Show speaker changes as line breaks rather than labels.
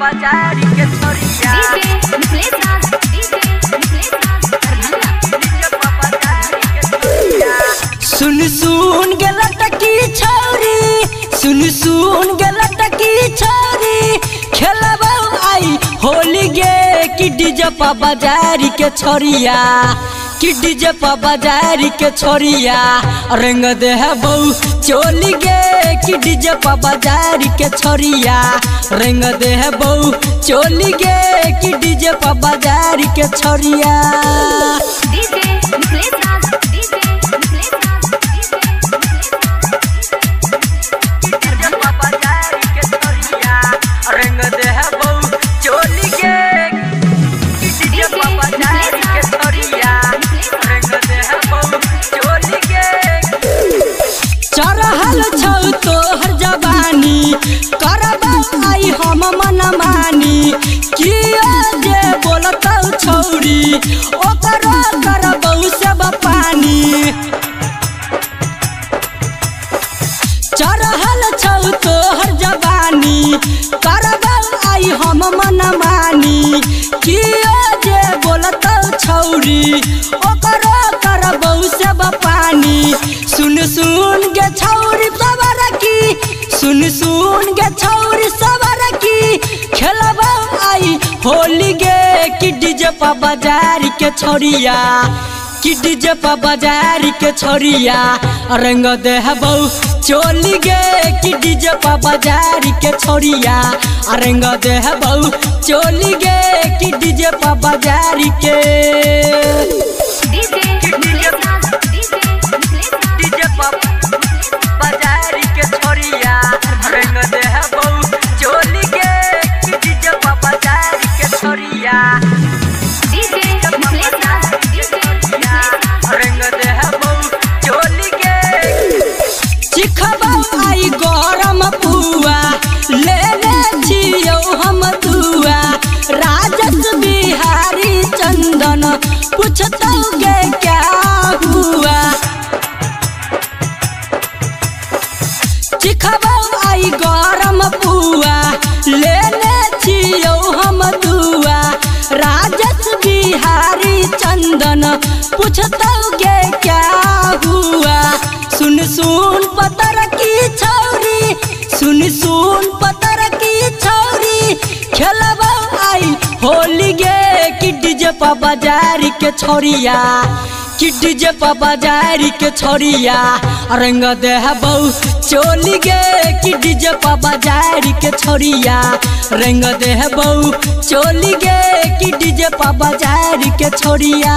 बाजारी के छोरिया सुन सुन के लटकी छौरी सुन के लटकी छौरी खेलबो आई होली गे कि डीजे पा बाजारी के छोरिया कि डीजे पा बाजारी के छोरिया रंग दे है बहु चोली गे कि डीजे पा बाजारी के छोरिया रंग दे है बहु चोली गे कि डीजे पा बाजारी के छोरिया तोहर जवानी करबा आई हम मन मानी किया जे बोलतौ छौरी ओकर करबौ सब पानी चढ़ल छौ तोहर जवानी करबा आई हम मन मानी किया जे बोलतौ छौरी ओकर करबौ सब पानी सुन के छौरी सुन के छौरी सबर की खेलबा आई होली गे कि डीजे पा बाजारी के छोरिया कि डीजे पा बाजारी के छोरिया रंग दे है बहु चोली गे कि डीजे पा बाजारी के छोरिया रंग दे है बहु चोली गे कि डीजे पा बाजारी के आई गरम पुआ ले छियौ हम दुआ राजस बिहारी चंदन पूछतौ गे क्या हुआ चिखबौ आई गरम पुआ ले छियौ हम दुआ राजस बिहारी चंदन पूछतौ गे क्या हुआ सुन पतर की छौरी सुन पतर की छौरी खेलबो आई होली गे कि डीजे पा बाजारी के छोरिया कि डीजे पा बाजारी के छोरिया रंग दे है बहु चोली गे कि डीजे पा बाजारी के छोरिया रंग दे है बहु चोली गे कि डीजे पा बाजारी के छोरिया।